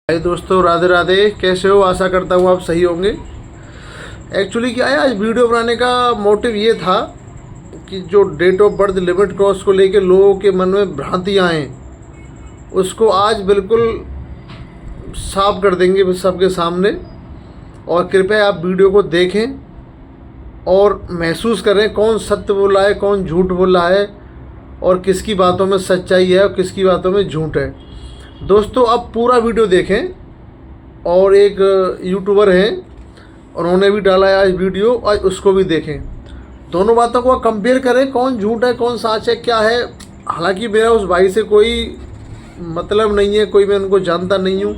हाय दोस्तों, राधे राधे। कैसे हो? आशा करता हूँ आप सही होंगे। एक्चुअली क्या है, आज वीडियो बनाने का मोटिव ये था कि जो date of birth limit cross को लेकर लोगों के मन में भ्रांतियाँ हैं उसको आज बिल्कुल साफ कर देंगे सबके सामने। और कृपया आप वीडियो को देखें और महसूस करें कौन सत्य बोल रहा है, कौन झूठ बोल रहा है और किसकी बातों में सच्चाई है और किसकी बातों में झूठ है। दोस्तों, आप पूरा वीडियो देखें और एक यूट्यूबर हैं, उन्होंने भी डाला है आज वीडियो, आज उसको भी देखें। दोनों बातों को कंपेयर करें, कौन झूठ है कौन सच है क्या है। हालांकि मेरा उस भाई से कोई मतलब नहीं है, कोई मैं उनको जानता नहीं हूँ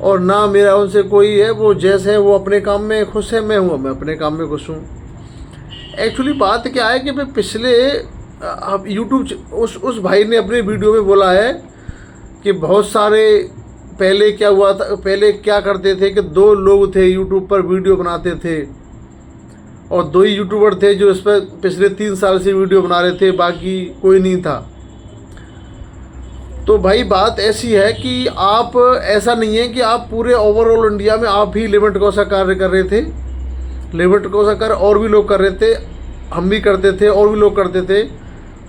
और ना मेरा उनसे कोई है। वो जैसे है वो अपने काम में खुश है, मैं अपने काम में खुश हूँ। एक्चुअली बात क्या है कि मैं पिछले यूट्यूब उस भाई ने अपने वीडियो में बोला है कि बहुत सारे पहले क्या हुआ था, पहले क्या करते थे कि दो लोग थे यूट्यूब पर वीडियो बनाते थे और दो ही यूट्यूबर थे जो इस पर पिछले 3 साल से वीडियो बना रहे थे, बाकी कोई नहीं था। तो भाई बात ऐसी है कि आप ऐसा नहीं है कि आप पूरे ओवरऑल इंडिया में आप ही लिमिट क्रॉस का कार्य कर रहे थे। लिमिट क्रॉस का कार्य और भी लोग कर रहे थे, हम भी करते थे और भी लोग करते थे।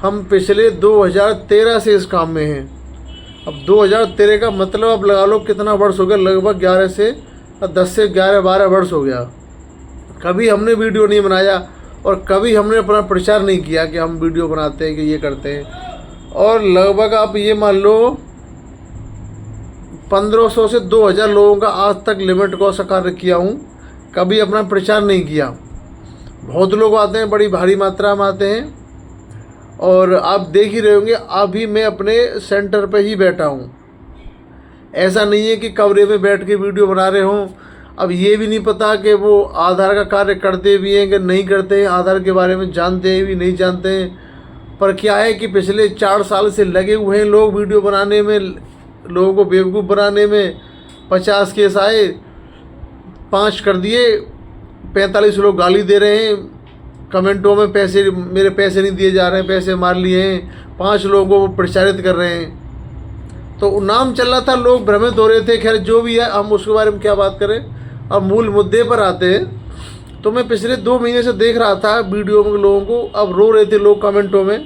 हम पिछले 2013 से इस काम में हैं। अब 2013 का मतलब अब लगा लो कितना वर्ष हो गया, लगभग 10 से 11-12 वर्ष हो गया। कभी हमने वीडियो नहीं बनाया और कभी हमने अपना प्रचार नहीं किया कि हम वीडियो बनाते हैं कि ये करते हैं। और लगभग आप ये मान लो 1500 से 2000 लोगों का आज तक लिमिट क्रॉस कार्य किया हूँ, कभी अपना प्रचार नहीं किया। बहुत लोग आते हैं, बड़ी भारी मात्रा में आते हैं और आप देख ही रहे होंगे, अभी मैं अपने सेंटर पे ही बैठा हूँ। ऐसा नहीं है कि कमरे में बैठ के वीडियो बना रहे हों। अब ये भी नहीं पता कि वो आधार का कार्य करते भी हैं कि नहीं करते हैं, आधार के बारे में जानते हैं भी नहीं जानते हैं। पर क्या है कि पिछले 4 साल से लगे हुए हैं लोग वीडियो बनाने में, लोगों को बेवकूफ़ बनाने में। 50 केस आए, 5 कर दिए, 45 लोग गाली दे रहे हैं कमेंटों में, पैसे मेरे पैसे नहीं दिए जा रहे हैं, पैसे मार लिए हैं, 5 लोगों को प्रचारित कर रहे हैं। तो नाम चल रहा था, लोग भ्रमित हो रहे थे। खैर जो भी है, हम उसके बारे में क्या बात करें। अब मूल मुद्दे पर आते हैं। तो मैं पिछले 2 महीने से देख रहा था वीडियो में लोगों को, अब रो रहे थे लोग कमेंटों में,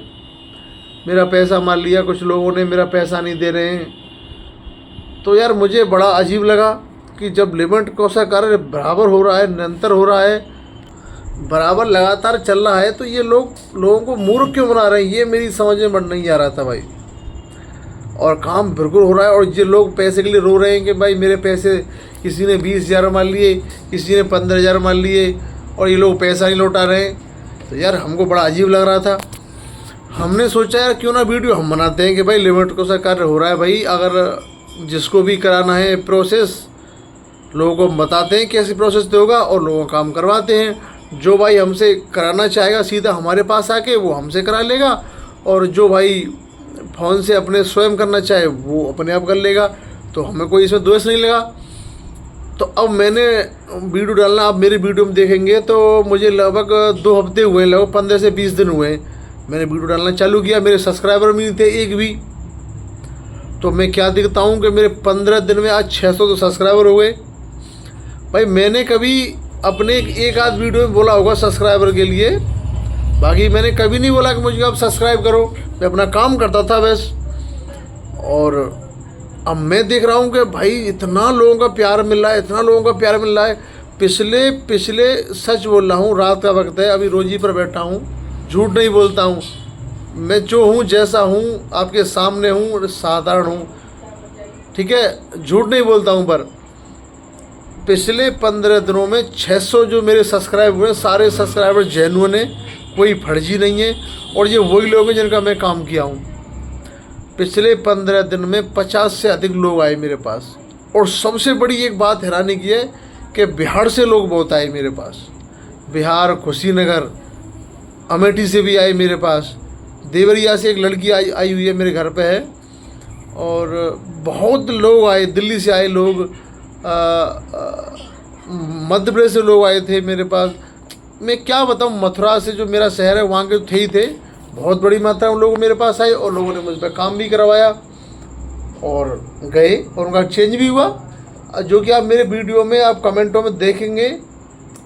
मेरा पैसा मार लिया, कुछ लोगों ने मेरा पैसा नहीं दे रहे हैं। तो यार मुझे बड़ा अजीब लगा कि जब लिमिट क्रॉस का कार्य बराबर हो रहा है, निरंतर हो रहा है, बराबर लगातार चल रहा है, तो ये लोगों को मूर्ख क्यों बना रहे हैं, ये मेरी समझ में नहीं आ रहा था भाई। और काम बिल्कुल हो रहा है और ये लोग पैसे के लिए रो रहे हैं कि भाई मेरे पैसे, किसी ने 20,000 मान लिए, किसी ने 15,000 मान लिए और ये लोग पैसा नहीं लौटा रहे हैं। तो यार हमको बड़ा अजीब लग रहा था। हमने सोचा यार क्यों ना वीडियो हम बनाते हैं कि भाई लिमिट क्रॉस का कार्य हो रहा है भाई, अगर जिसको भी कराना है प्रोसेस लोगों को बताते हैं कैसी प्रोसेस होगा और लोगों काम करवाते हैं। जो भाई हमसे कराना चाहेगा सीधा हमारे पास आके वो हमसे करा लेगा और जो भाई फ़ोन से अपने स्वयं करना चाहे वो अपने आप कर लेगा। तो हमें कोई इसमें दोष नहीं लगा। तो अब मैंने वीडियो डालना, आप मेरी वीडियो में देखेंगे तो मुझे लगभग 2 हफ्ते हुए, लगभग 15 से 20 दिन हुए मैंने वीडियो डालना चालू किया। मेरे सब्सक्राइबर भी नहीं थे एक भी। तो मैं क्या दिखता हूँ कि मेरे 15 दिन में आज 600 तो सब्सक्राइबर हो गए। भाई मैंने कभी अपने एक आध वीडियो में बोला होगा सब्सक्राइबर के लिए, बाकी मैंने कभी नहीं बोला कि मुझे आप सब्सक्राइब करो। मैं अपना काम करता था बस। और अब मैं देख रहा हूँ कि भाई इतना लोगों का प्यार मिल रहा है, इतना लोगों का प्यार मिल रहा है। पिछले सच बोल रहा हूँ, रात का वक्त है, अभी रोजी पर बैठा हूँ, झूठ नहीं बोलता हूँ। मैं जो हूँ जैसा हूँ आपके सामने हूँ, साधारण हूँ, ठीक है, झूठ नहीं बोलता हूँ। पर पिछले 15 दिनों में 600 जो मेरे सब्सक्राइब हुए, सारे सब्सक्राइबर जेन्युइन है, कोई फर्जी नहीं है और ये वही लोग हैं जिनका मैं काम किया हूँ। पिछले 15 दिन में 50 से अधिक लोग आए मेरे पास। और सबसे बड़ी एक बात हैरानी की है कि बिहार से लोग बहुत आए मेरे पास। बिहार, कुशीनगर, अमेठी से भी आए मेरे पास। देवरिया से एक लड़की आई हुई है, मेरे घर पे है। और बहुत लोग आए, दिल्ली से आए लोग, मध्य प्रदेश से लोग आए थे मेरे पास। मैं क्या बताऊँ, मथुरा से जो मेरा शहर है वहाँ के थे ही थे। बहुत बड़ी मात्रा में लोग मेरे पास आए और लोगों ने मुझ पर काम भी करवाया। और गए और उनका चेंज भी हुआ। जो कि आप मेरे वीडियो में आप कमेंटों में देखेंगे,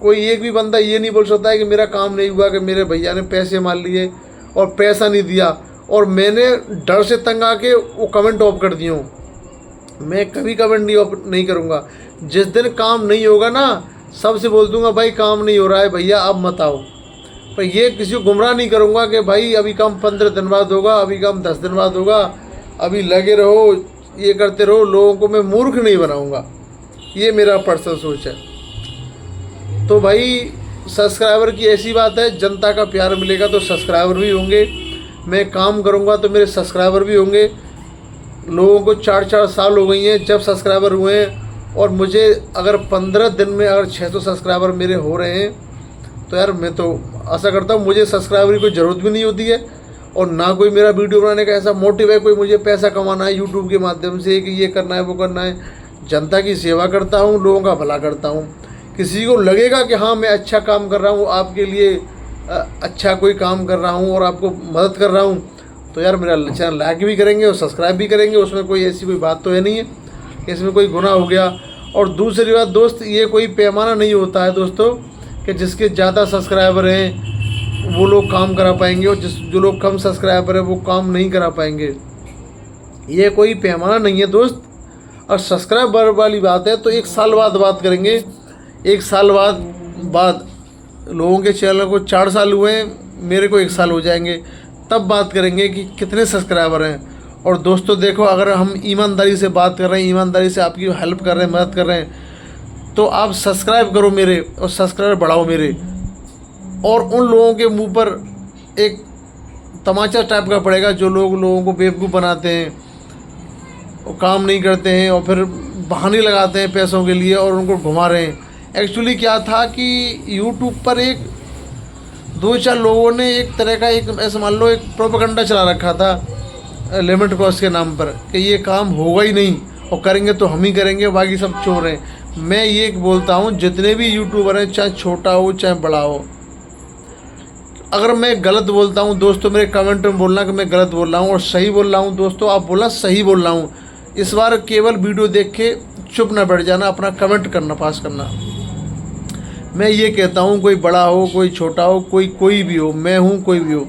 कोई एक भी बंदा ये नहीं बोल सकता है कि मेरा काम नहीं हुआ, कि मेरे भैया ने पैसे मार लिए और पैसा नहीं दिया और मैंने डर से तंग आके वो कमेंट ऑफ कर दिए हूँ। मैं कभी कमेंट नहीं करूँगा। जिस दिन काम नहीं होगा ना, सबसे बोल दूंगा भाई काम नहीं हो रहा है भैया, अब मत आओ। पर ये किसी को गुमराह नहीं करूँगा कि भाई अभी काम 15 दिन बाद होगा, अभी काम 10 दिन बाद होगा, अभी लगे रहो, ये करते रहो। लोगों को मैं मूर्ख नहीं बनाऊँगा, ये मेरा पर्सनल सोच है। तो भाई सब्सक्राइबर की ऐसी बात है, जनता का प्यार मिलेगा तो सब्सक्राइबर भी होंगे, मैं काम करूँगा तो मेरे सब्सक्राइबर भी होंगे। लोगों को 4-4 साल हो गई हैं जब सब्सक्राइबर हुए हैं, और मुझे अगर 15 दिन में अगर 600 सब्सक्राइबर मेरे हो रहे हैं तो यार मैं तो आशा करता हूँ मुझे सब्सक्राइबर की कोई ज़रूरत भी नहीं होती है, और ना कोई मेरा वीडियो बनाने का ऐसा मोटिव है, कोई मुझे पैसा कमाना है यूट्यूब के माध्यम से कि ये करना है वो करना है। जनता की सेवा करता हूँ, लोगों का भला करता हूँ। किसी को लगेगा कि हाँ मैं अच्छा काम कर रहा हूँ, आपके लिए अच्छा कोई काम कर रहा हूँ और आपको मदद कर रहा हूँ, तो यार मेरा चैनल लाइक भी करेंगे और सब्सक्राइब भी करेंगे। उसमें कोई ऐसी कोई बात तो है नहीं है, इसमें कोई गुनाह हो गया। और दूसरी बात दोस्त, ये कोई पैमाना नहीं होता है दोस्तों कि जिसके ज़्यादा सब्सक्राइबर हैं वो लोग काम करा पाएंगे और जो लोग कम सब्सक्राइबर हैं वो काम नहीं करा पाएंगे। ये कोई पैमाना नहीं है दोस्त। और सब्सक्राइबर वाली बात है तो 1 साल बाद बात करेंगे। 1 साल बाद लोगों के चैनल को 4 साल हुए हैं, मेरे को 1 साल हो जाएंगे, तब बात करेंगे कि कितने सब्सक्राइबर हैं। और दोस्तों देखो, अगर हम ईमानदारी से बात कर रहे हैं, ईमानदारी से आपकी हेल्प कर रहे हैं, मदद कर रहे हैं, तो आप सब्सक्राइब करो मेरे और सब्सक्राइबर बढ़ाओ मेरे। और उन लोगों के मुंह पर एक तमाचा टाइप का पड़ेगा जो लोगों को बेवकूफ़ बनाते हैं, वो काम नहीं करते हैं और फिर बहाने लगाते हैं पैसों के लिए और उनको घुमा रहे हैं। एक्चुअली क्या था कि यूट्यूब पर 2-4 लोगों ने एक तरह का एक ऐसा मान लो एक प्रोपेगेंडा चला रखा था लिमिट क्रॉस के नाम पर कि ये काम होगा ही नहीं और करेंगे तो हम ही करेंगे, बाकी सब चोर हैं। मैं ये बोलता हूँ जितने भी यूट्यूबर हैं, चाहे छोटा हो चाहे बड़ा हो, अगर मैं गलत बोलता हूँ दोस्तों मेरे कमेंट में बोलना कि मैं गलत बोल रहा हूँ, और सही बोल रहा हूँ दोस्तों आप बोलना सही बोल रहा हूँ। इस बार केवल वीडियो देख के चुप ना बैठ जाना, अपना कमेंट करना, पास करना। मैं ये कहता हूँ कोई बड़ा हो कोई छोटा हो कोई भी हो, मैं हूँ कोई भी हो,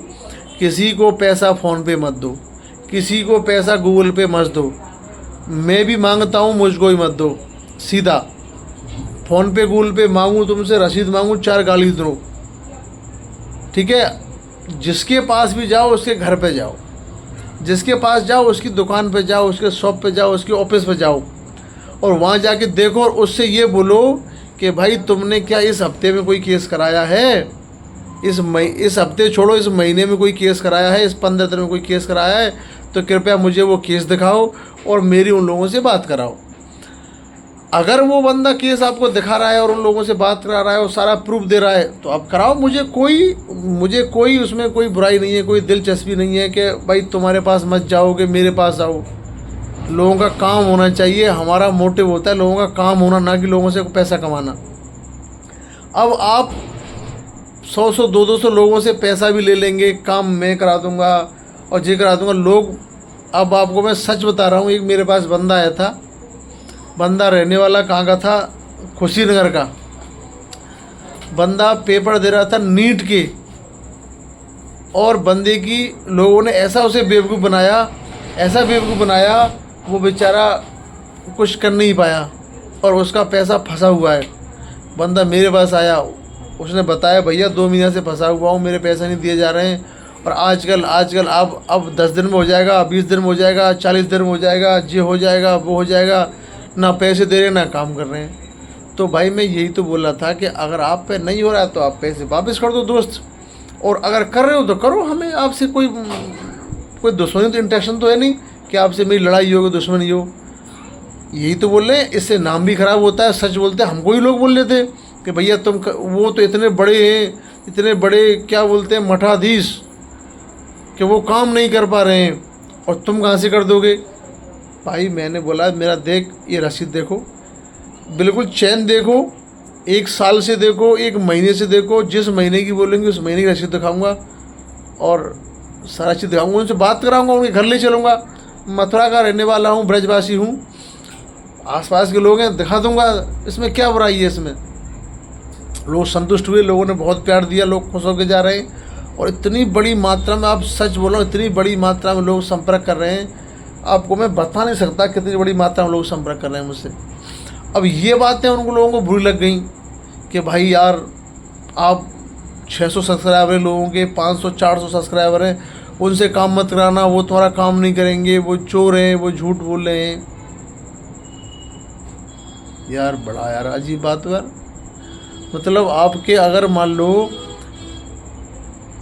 किसी को पैसा फ़ोन पे मत दो, किसी को पैसा गूगल पे मत दो। मैं भी मांगता हूँ, मुझको ही मत दो। सीधा फ़ोन पे गूगल पे मांगूँ तुमसे, रसीद मांगूँ, 4 गाली दो, ठीक है। जिसके पास भी जाओ उसके घर पे जाओ, जिसके पास जाओ उसकी दुकान पे जाओ, उसके शॉप पे जाओ, उसके ऑफिस पे जाओ और वहाँ जाके देखो और उससे ये बोलो कि भाई तुमने क्या इस हफ्ते में कोई केस कराया है, इस हफ्ते छोड़ो, इस महीने में कोई केस कराया है, इस 15 दिन में कोई केस कराया है, तो कृपया मुझे वो केस दिखाओ और मेरी उन लोगों से बात कराओ। अगर वो बंदा केस आपको दिखा रहा है और उन लोगों से बात करा रहा है और सारा प्रूफ दे रहा है तो आप कराओ। मुझे कोई उसमें कोई बुराई नहीं है, कोई दिलचस्पी नहीं है कि भाई तुम्हारे पास मत जाओगे मेरे पास आओ। लोगों का काम होना चाहिए, हमारा मोटिव होता है लोगों का काम होना, ना कि लोगों से पैसा कमाना। अब आप 100 200 लोगों से पैसा भी ले लेंगे, काम मैं करा दूंगा और ये करा दूंगा लोग। अब आपको मैं सच बता रहा हूँ, एक मेरे पास बंदा आया था, बंदा रहने वाला कहाँ का था, खुशीनगर का। बंदा पेपर दे रहा था नीट के, और बंदे की लोगों ने ऐसा उसे बेवकूफ़ बनाया, वो बेचारा कुछ कर नहीं पाया और उसका पैसा फंसा हुआ है। बंदा मेरे पास आया, उसने बताया भैया 2 महीने से फंसा हुआ हूँ, मेरे पैसे नहीं दिए जा रहे हैं, और आजकल अब 10 दिन में हो जाएगा, 20 दिन में हो जाएगा, 40 दिन में हो जाएगा, ये हो जाएगा वो हो जाएगा, ना पैसे दे रहे ना काम कर रहे हैं। तो भाई मैं यही तो बोला था कि अगर आप पे नहीं हो रहा है तो आप पैसे वापस कर दो दोस्त, और अगर कर रहे हो तो करो। हमें आपसे कोई दुश्मनी तो इंटेंशन तो है नहीं कि आपसे मेरी लड़ाई हो, दुश्मनी हो। यही तो बोल रहे हैं, इससे नाम भी ख़राब होता है। सच बोलते हैं, हमको ही लोग बोल लेते कि भैया वो तो इतने बड़े हैं, इतने बड़े क्या बोलते हैं मठाधीश, कि वो काम नहीं कर पा रहे हैं और तुम कहाँ से कर दोगे। भाई मैंने बोला मेरा देख, ये रसीद देखो, बिल्कुल चैन देखो, 1 साल से देखो, 1 महीने से देखो, जिस महीने की बोलेंगे उस महीने की रसीद दिखाऊंगा और सारा चीज़ दिखाऊंगा, उनसे बात कराऊंगा, उनके घर ले चलूँगा। मथुरा का रहने वाला हूँ, ब्रजवासी हूँ, आसपास के लोग हैं, दिखा दूंगा, इसमें क्या बुराई है। इसमें लोग संतुष्ट हुए, लोगों ने बहुत प्यार दिया, लोग खुश होकर जा रहे हैं। और इतनी बड़ी मात्रा में, आप सच बोलो, इतनी बड़ी मात्रा में लोग संपर्क कर रहे हैं, आपको मैं बता नहीं सकता कितनी बड़ी मात्रा में लोग संपर्क कर रहे हैं मुझसे। अब ये बातें उनको लोगों को बुरी लग गई कि भाई यार, आप 600 सब्सक्राइबर हैं लोगों के, 500 400 सब्सक्राइबर हैं, उनसे काम मत कराना, वो तुम्हारा काम नहीं करेंगे, वो चोर हैं, वो झूठ बोल रहे हैं। यार बड़ा यार अजीब बात है यार। मतलब आपके अगर मान लो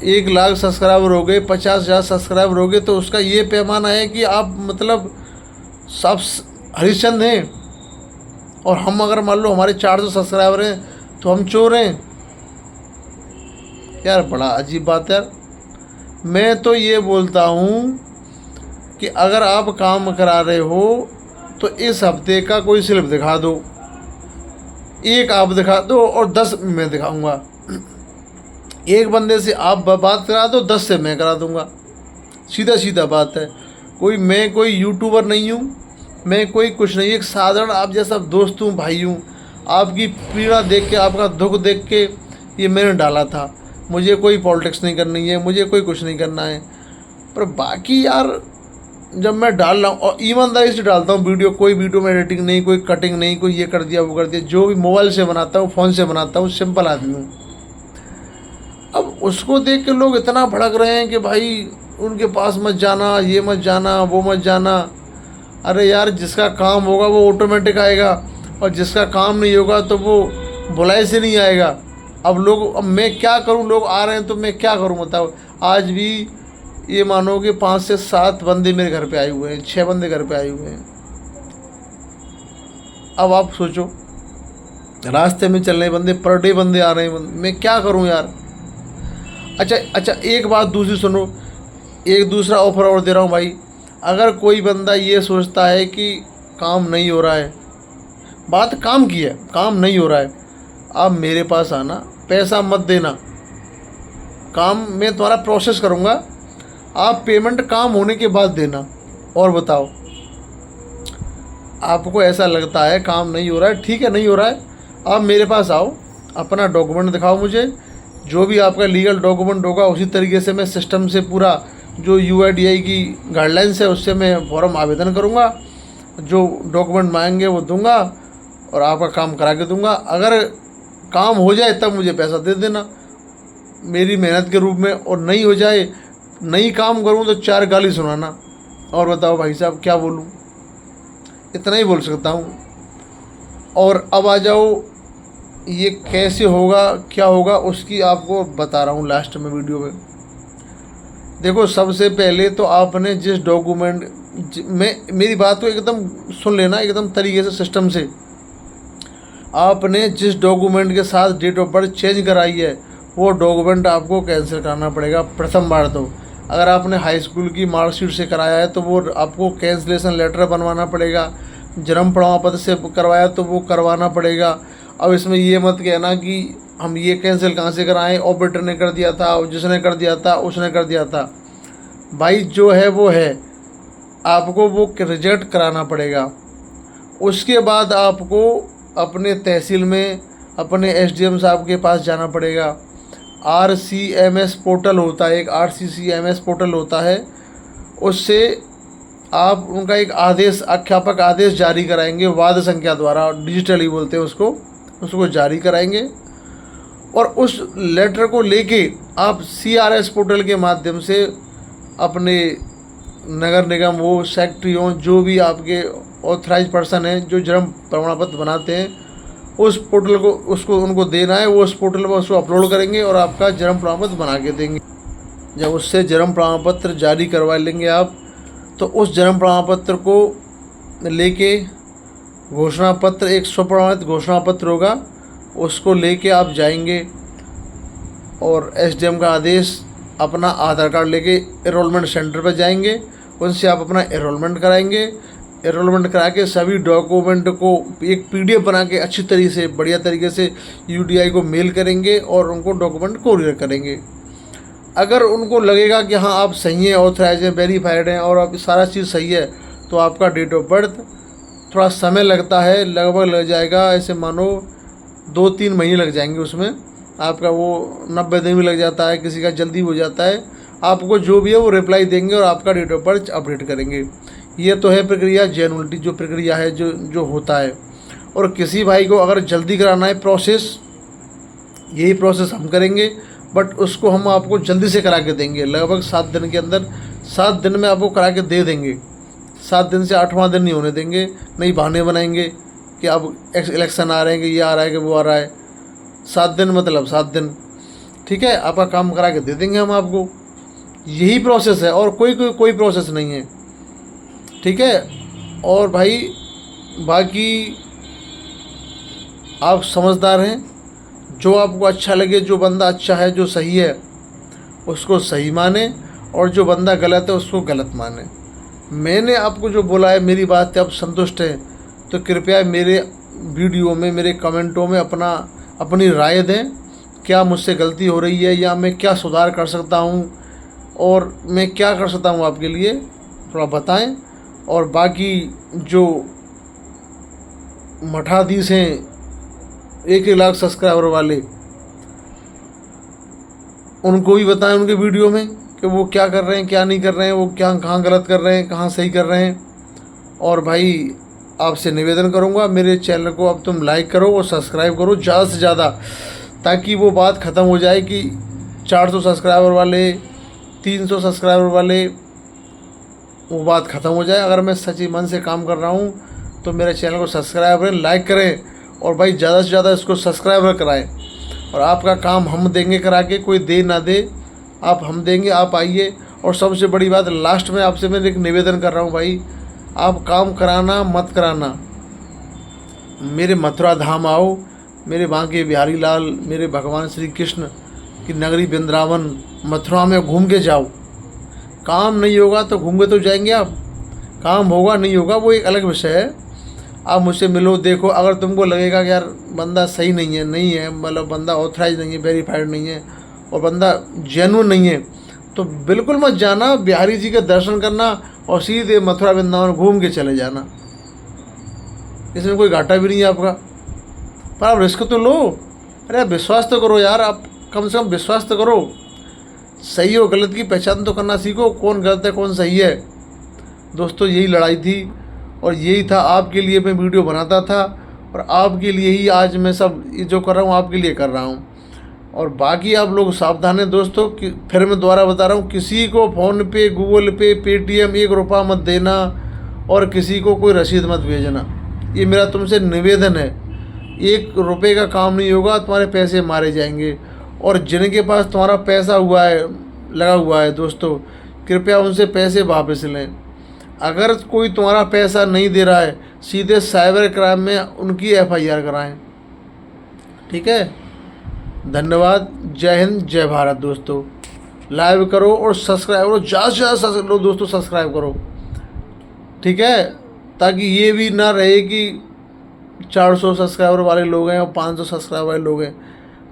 1 लाख सब्सक्राइबर हो गए, 50,000 सब्सक्राइबर हो गए, तो उसका ये पैमाना है कि आप मतलब सब हरिश्चंद हैं। और हम अगर मान लो हमारे 400 सब्सक्राइबर हैं तो हम चोर हैं। यार बड़ा अजीब बात है यार। मैं तो ये बोलता हूँ कि अगर आप काम करा रहे हो तो इस हफ्ते का कोई स्लिप दिखा दो, 1 आप दिखा दो और 10 मैं दिखाऊंगा। 1 बंदे से आप बात करा दो, 10 से मैं करा दूंगा। सीधा सीधा बात है। मैं कोई यूट्यूबर नहीं हूँ, मैं कोई कुछ नहीं, एक साधारण आप जैसा दोस्त हूँ, भाई हूँ। आपकी पीड़ा देख के, आपका दुख देख के ये मैंने डाला था। मुझे कोई पॉलिटिक्स नहीं करनी है, मुझे कोई कुछ नहीं करना है। पर बाकी यार, जब मैं डाल रहा हूँ और ईमानदारी से डालता हूँ वीडियो, कोई वीडियो में एडिटिंग नहीं, कोई कटिंग नहीं, कोई ये कर दिया वो कर दिया, जो भी मोबाइल से बनाता हूँ, फ़ोन से बनाता हूँ, सिंपल आदमी हूँ। अब उसको देख के लोग इतना भड़क रहे हैं कि भाई उनके पास मत जाना, ये मत जाना, वो मत जाना। अरे यार, जिसका काम होगा वो ऑटोमेटिक आएगा, और जिसका काम नहीं होगा तो वो बुलाए से नहीं आएगा। अब मैं क्या करूं, लोग आ रहे हैं तो मैं क्या करूं बताओ। आज भी ये मानो कि 5 से 7 बंदे मेरे घर पे आए हुए हैं, 6 बंदे घर पे आए हुए हैं। अब आप सोचो, रास्ते में चलने बंदे, पर डे बंदे आ रहे हैं, मैं क्या करूं यार। अच्छा, एक बात दूसरी सुनो, एक दूसरा ऑफर और दे रहा हूँ भाई। अगर कोई बंदा ये सोचता है कि काम नहीं हो रहा है, बात काम की है, काम नहीं हो रहा है, आप मेरे पास आना, पैसा मत देना, काम मैं तुम्हारा प्रोसेस करूँगा, आप पेमेंट काम होने के बाद देना। और बताओ, आपको ऐसा लगता है काम नहीं हो रहा है, ठीक है नहीं हो रहा है, आप मेरे पास आओ, अपना डॉक्यूमेंट दिखाओ मुझे, जो भी आपका लीगल डॉक्यूमेंट होगा उसी तरीके से मैं सिस्टम से पूरा जो UIDAI की गाइडलाइंस है उससे मैं फॉर्म आवेदन करूँगा, जो डॉक्यूमेंट मांगेंगे वो दूंगा और आपका काम करा के दूंगा। अगर काम हो जाए तब मुझे पैसा दे देना मेरी मेहनत के रूप में, और नहीं हो जाए, नहीं काम करूँ तो 4 गाली सुनाना। और बताओ भाई साहब क्या बोलूँ, इतना ही बोल सकता हूँ। और अब आ जाओ, ये कैसे होगा क्या होगा उसकी आपको बता रहा हूँ लास्ट में वीडियो में। देखो, सबसे पहले तो आपने जिस डॉक्यूमेंट में, मेरी बात को एकदम सुन लेना, एकदम तरीके से सिस्टम से, आपने जिस डॉक्यूमेंट के साथ डेट ऑफ बर्थ चेंज कराई है वो डॉक्यूमेंट आपको कैंसिल कराना पड़ेगा प्रथम बार। तो अगर आपने हाई स्कूल की मार्कशीट से कराया है तो वो आपको कैंसिलेशन लेटर बनवाना पड़ेगा, जन्म प्रमाण पत्र से करवाया तो वो करवाना पड़ेगा। अब इसमें ये मत कहना कि हम ये कैंसिल कहाँ से कराएं, ऑपरेटर ने कर दिया था, जिसने कर दिया था उसने कर दिया था। भाई जो है वो है, आपको वो रिजेक्ट कराना पड़ेगा। उसके बाद आपको अपने तहसील में अपने SDM साहब के पास जाना पड़ेगा। RCMS पोर्टल होता है, एक RCCMS पोर्टल होता है, उससे आप उनका एक आदेश, आख्यापक आदेश जारी कराएंगे, वाद संख्या द्वारा, डिजिटली बोलते हैं उसको जारी कराएंगे। और उस लेटर को लेके आप CRS पोर्टल के माध्यम से अपने नगर निगम वो सेक्रेटरी हों, जो भी आपके ऑथराइज पर्सन हैं जो जन्म प्रमाण पत्र बनाते हैं, उस पोर्टल को उसको उनको देना है। वो उस पोर्टल पर उसको अपलोड करेंगे और आपका जन्म प्रमाण पत्र बना के देंगे। जब उससे जन्म प्रमाण पत्र जारी करवा लेंगे आप, तो उस जन्म प्रमाण पत्र को लेके घोषणा पत्र, एक स्वप्रमाणित घोषणा पत्र होगा, उसको लेके आप जाएंगे और SDM का आदेश, अपना आधार कार्ड लेके एनरोलमेंट सेंटर पर जाएंगे, उनसे आप अपना एनरोलमेंट कराएंगे। एनरोलमेंट करा के सभी डॉक्यूमेंट को एक PDF बना के अच्छी तरीके से, बढ़िया तरीके से UDI को मेल करेंगे और उनको डॉक्यूमेंट कोरियर करेंगे। अगर उनको लगेगा कि हाँ आप सही हैं, ऑथराइज हैं, वेरीफाइड हैं और आप सारा चीज़ सही है, तो आपका डेट ऑफ बर्थ थोड़ा समय लगता है, लगभग लग जाएगा, ऐसे मानो 2-3 महीने लग जाएंगे उसमें। आपका वो 90 दिन भी लग जाता है, किसी का जल्दी हो जाता है। आपको जो भी है वो रिप्लाई देंगे और आपका डेट ऑफ बर्थ अपडेट करेंगे। ये तो है प्रक्रिया, जेन्युइनिटी जो प्रक्रिया है जो होता है। और किसी भाई को अगर जल्दी कराना है प्रोसेस, यही प्रोसेस हम करेंगे, बट उसको हम आपको जल्दी से करा के देंगे, लगभग 7 दिन के अंदर। 7 दिन में आपको करा के दे देंगे। 7 दिन से 8वां दिन नहीं होने देंगे, नहीं बहाने बनाएंगे कि अब इलेक्शन आ रहे हैं, कि ये आ रहा है, कि वो आ रहा है। 7 दिन मतलब 7 दिन, ठीक है, आपका काम करा के दे देंगे हम आपको। यही प्रोसेस है और कोई प्रोसेस नहीं है, ठीक है। और भाई बाकी आप समझदार हैं, जो आपको अच्छा लगे, जो बंदा अच्छा है, जो सही है, उसको सही माने, और जो बंदा गलत है उसको गलत माने। मैंने आपको जो बोला है, मेरी बात से आप संतुष्ट हैं, तो कृपया मेरे वीडियो में, मेरे कमेंटों में अपनी राय दें। क्या मुझसे गलती हो रही है, या मैं क्या सुधार कर सकता हूँ, और मैं क्या कर सकता हूँ आपके लिए, थोड़ा बताएं। और बाकी जो मठाधीश हैं 1 लाख सब्सक्राइबर वाले, उनको भी बताएं उनके वीडियो में कि वो क्या कर रहे हैं, क्या नहीं कर रहे हैं, वो क्या कहाँ गलत कर रहे हैं, कहाँ सही कर रहे हैं। और भाई आपसे निवेदन करूँगा, मेरे चैनल को अब तुम लाइक करो और सब्सक्राइब करो ज़्यादा से ज़्यादा, ताकि वो बात ख़त्म हो जाए कि 400 सब्सक्राइबर वाले, 300 सब्सक्राइबर वाले, वो बात ख़त्म हो जाए। अगर मैं सच्ची मन से काम कर रहा हूँ तो मेरे चैनल को सब्सक्राइब करें, लाइक करें, और भाई ज़्यादा से ज़्यादा इसको सब्सक्राइबर कराएं। और आपका काम हम देंगे करा के, कोई दे ना दे, आप हम देंगे, आप आइए। और सबसे बड़ी बात लास्ट में आपसे मैं एक निवेदन कर रहा हूँ भाई, आप काम कराना मत कराना, मेरे मथुरा धाम आओ, मेरे बांके बिहारी लाल, मेरे भगवान श्री कृष्ण की नगरी वृंदावन मथुरा में घूम के जाओ। काम नहीं होगा तो घूम के तो जाएंगे आप, काम होगा नहीं होगा वो एक अलग विषय है। आप मुझसे मिलो, देखो, अगर तुमको लगेगा कि यार बंदा सही नहीं है, मतलब बंदा ऑथराइज नहीं है, वेरीफाइड नहीं है, और बंदा जेन्युइन नहीं है, तो बिल्कुल मत जाना, बिहारी जी के दर्शन करना और सीधे मथुरा वृंदावन घूम के चले जाना। इसमें कोई घाटा भी नहीं है आपका, पर आप रिस्क तो लो। अरे विश्वास तो करो यार, आप कम से कम विश्वास तो करो। सही और गलत की पहचान तो करना सीखो, कौन गलत है कौन सही है। दोस्तों यही लड़ाई थी और यही था, आपके लिए मैं वीडियो बनाता था, और आपके लिए ही आज मैं सब ये जो कर रहा हूँ आपके लिए कर रहा हूँ। और बाकी आप लोग सावधान हैं दोस्तों, कि फिर मैं दोबारा बता रहा हूँ, किसी को फ़ोन पे, गूगल पे, पेटीएम 1 रुपया मत देना, और किसी को कोई रसीद मत भेजना। ये मेरा तुमसे निवेदन है। 1 रुपये का काम नहीं होगा, तुम्हारे पैसे मारे जाएंगे। और जिनके पास तुम्हारा पैसा हुआ है, लगा हुआ है दोस्तों, कृपया उनसे पैसे वापस लें। अगर कोई तुम्हारा पैसा नहीं दे रहा है, सीधे साइबर क्राइम में उनकी FIR कराएं, ठीक है। धन्यवाद, जय हिंद, जय भारत। दोस्तों लाइव करो और सब्सक्राइब करो, ज़्यादा से ज़्यादा लोग दोस्तों सब्सक्राइब करो, ठीक है, ताकि ये भी ना रहे कि 400 सब्सक्राइबर वाले लोग हैं और 500 सब्सक्राइबर वाले लोग हैं।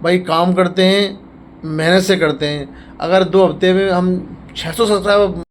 भाई काम करते हैं, मेहनत से करते हैं। अगर 2 हफ्ते में हम 600 सब्सक्राइबर